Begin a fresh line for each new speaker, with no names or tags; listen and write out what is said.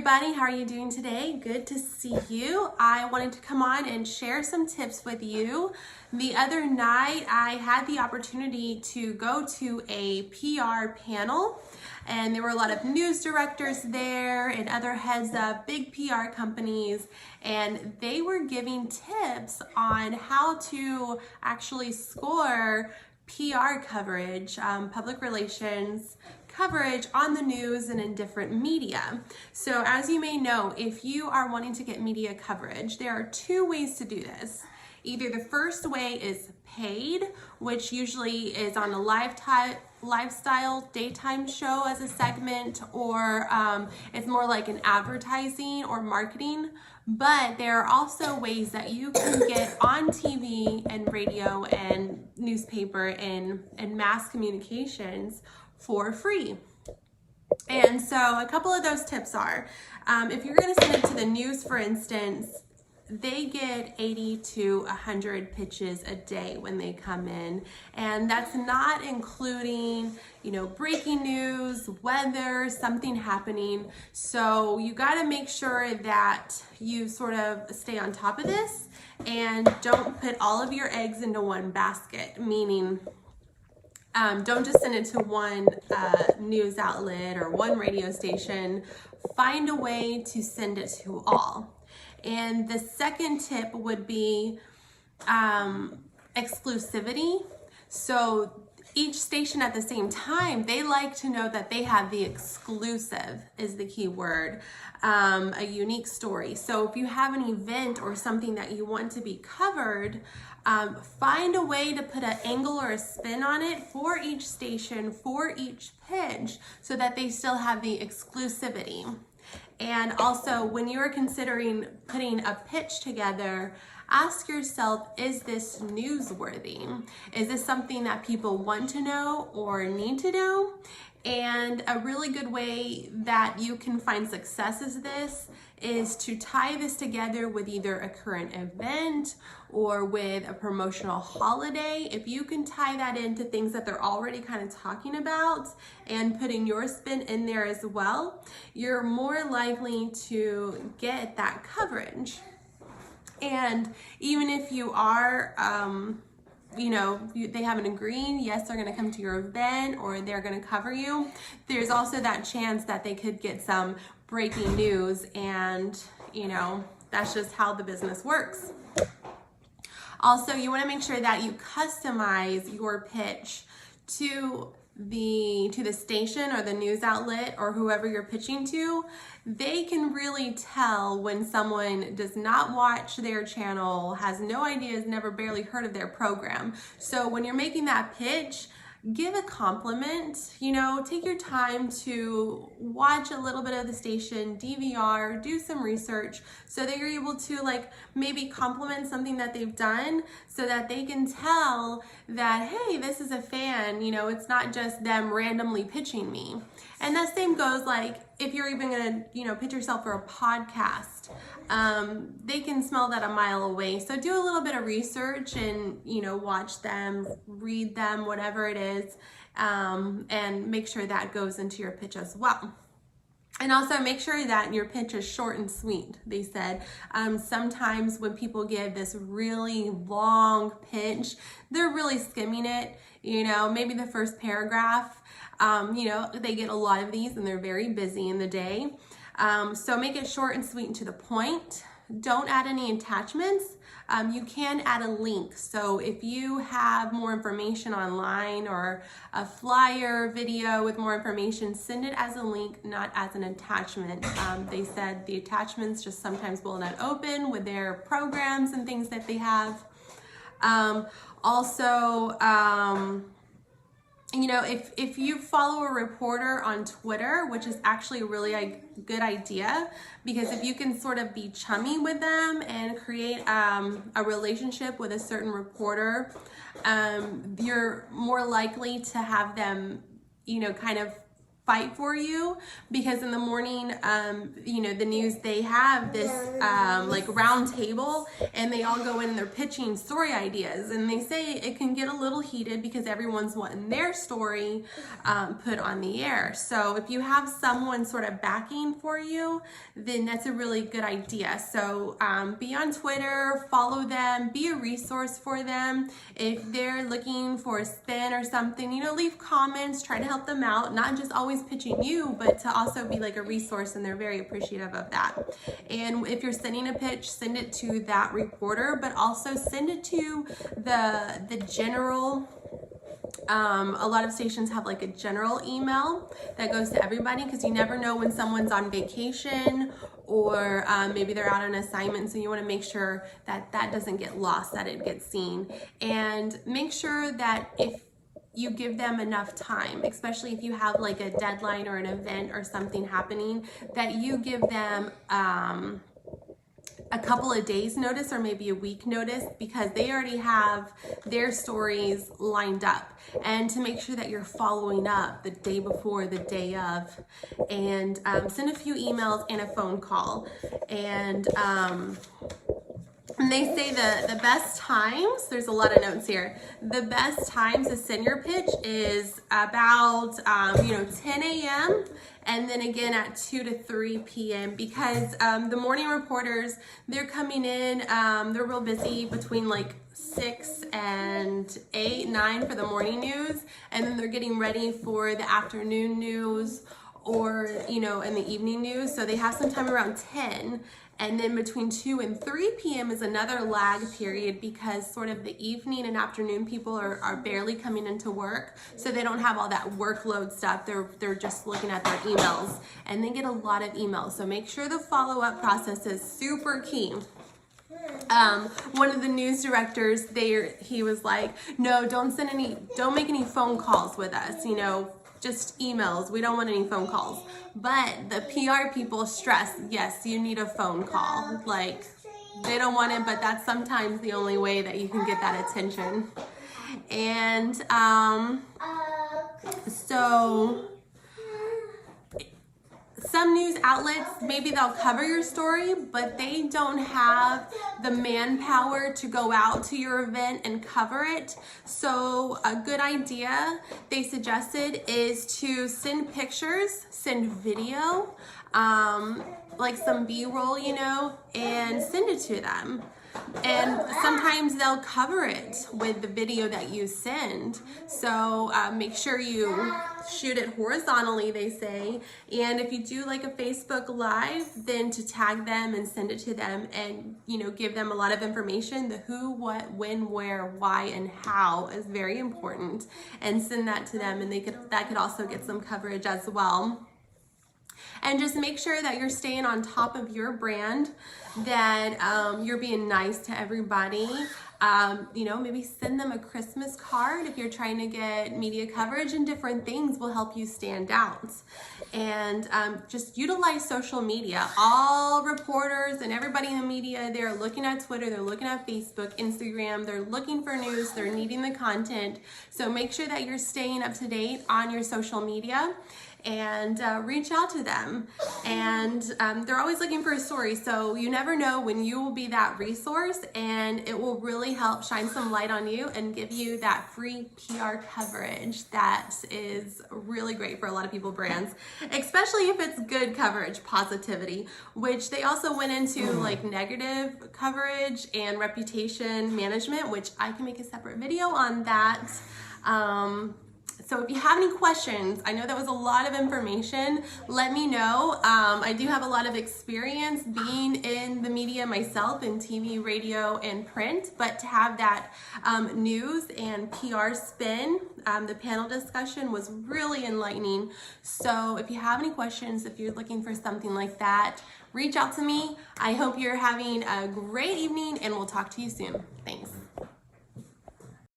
everybody, how are you doing today? Good to see you. I wanted to come on and share some tips with you. The other night I had the opportunity to go to a PR panel, and there were a lot of news directors there and other heads of big PR companies, and they were giving tips on how to actually score PR coverage, public relations coverage on the news and in different media. So as you may know, if you are wanting to get media coverage, there are two ways to do this. Either the first way is paid, which usually is on a lifestyle daytime show as a segment, or it's more like an advertising or marketing. But there are also ways that you can get on TV and radio and newspaper and mass communications for free. And so a couple of those tips are, if you're going to send it to the news, for instance, they get 80 to 100 pitches a day when they come in, and that's not including, breaking news, weather, something happening. So you got to make sure that you sort of stay on top of this and don't put all of your eggs into one basket, meaning don't just send it to one news outlet or one radio station. Find a way to send it to all. And the second tip would be exclusivity. So each station at the same time, they like to know that they have the exclusive, is the key word, a unique story. So if you have an event or something that you want to be covered, find a way to put an angle or a spin on it for each station, for each pitch, so that they still have the exclusivity. And also, when you're considering putting a pitch together, ask yourself, is this newsworthy? Is this something that people want to know or need to know? And a really good way that you can find success is to tie this together with either a current event or with a promotional holiday. If you can tie that into things that they're already kind of talking about and putting your spin in there as well, you're more likely to get that coverage. And even if you are, they haven't agreed, yes, they're going to come to your event or they're going to cover you, there's also that chance that they could get some breaking news, and that's just how the business works. Also, you want to make sure that you customize your pitch to the station or the news outlet or whoever you're pitching to. They can really tell when someone does not watch their channel, has no idea, has never barely heard of their program. So when you're making that pitch, give a compliment, take your time to watch a little bit of the station, DVR, do some research so that you're able to maybe compliment something that they've done so that they can tell that, hey, this is a fan, it's not just them randomly pitching me. And that same goes if you're even gonna, pitch yourself for a podcast, they can smell that a mile away. So do a little bit of research and, watch them, read them, whatever it is, and make sure that goes into your pitch as well. And also make sure that your pitch is short and sweet. They said sometimes when people give this really long pitch, they're really skimming it, maybe the first paragraph. They get a lot of these and they're very busy in the day. So make it short and sweet and to the point. Don't add any attachments. You can add a link. So if you have more information online or a flyer video with more information, send it as a link, not as an attachment. They said the attachments just sometimes will not open with their programs and things that they have. If you follow a reporter on Twitter, which is actually a really good idea, because if you can sort of be chummy with them and create a relationship with a certain reporter, you're more likely to have them, kind of fight for you, because in the morning, you know, the news, they have this like round table, and they all go in and they're pitching story ideas, and they say it can get a little heated because everyone's wanting their story put on the air. So if you have someone sort of backing for you, then that's a really good idea. So be on Twitter, follow them, be a resource for them. If they're looking for a spin or something, you know, leave comments, try to help them out, not just always pitching you, but to also be like a resource, and they're very appreciative of that. And if you're sending a pitch, send it to that reporter, but also send it to the general. A lot of stations have like a general email that goes to everybody, because you never know when someone's on vacation, or maybe they're out on assignment, so you want to make sure that that doesn't get lost, that it gets seen. And make sure that if you give them enough time, especially if you have like a deadline or an event or something happening, that you give them a couple of days notice, or maybe a week notice, because they already have their stories lined up. And to make sure that you're following up the day before, the day of, and send a few emails and a phone call. And they say the best times, there's a lot of notes here, the best times to send your pitch is about 10 a.m. and then again at 2 to 3 p.m. because the morning reporters, they're coming in, they're real busy between like 6 and 8, 9 for the morning news, and then they're getting ready for the afternoon news, or in the evening news. So they have some time around 10. And then between 2 and 3 p.m. is another lag period, because sort of the evening and afternoon people are barely coming into work, so they don't have all that workload stuff. They're just looking at their emails, and they get a lot of emails. So make sure the follow-up process is super key. One of the news directors, he was like, no, don't make any phone calls with us, just emails. We don't want any phone calls. But the PR people stress, yes, you need a phone call. Like, they don't want it, but that's sometimes the only way that you can get that attention. And so some news outlets, maybe they'll cover your story, but they don't have the manpower to go out to your event and cover it. So a good idea they suggested is to send pictures, send video, like some B-roll, and send it to them. And sometimes they'll cover it with the video that you send. So make sure you shoot it horizontally, they say. And if you do like a Facebook Live, then to tag them and send it to them, and give them a lot of information. The who, what, when, where, why, and how is very important. And send that to them, and that could also get some coverage as well. And just make sure that you're staying on top of your brand, that you're being nice to everybody. Maybe send them a Christmas card if you're trying to get media coverage, and different things will help you stand out. And just utilize social media. All reporters and everybody in the media, they're looking at Twitter, they're looking at Facebook, Instagram, they're looking for news, they're needing the content. So make sure that you're staying up to date on your social media, and reach out to them. And they're always looking for a story, so you never know when you will be that resource, and it will really help shine some light on you and give you that free PR coverage that is really great for a lot of people, brands, especially if it's good coverage, positivity, which they also went into like negative coverage and reputation management, which I can make a separate video on that. So if you have any questions, I know that was a lot of information, let me know. I do have a lot of experience being in the media myself, in TV, radio, and print, but to have that news and PR spin, the panel discussion was really enlightening. So if you have any questions, if you're looking for something like that, reach out to me. I hope you're having a great evening, and we'll talk to you soon. Thanks.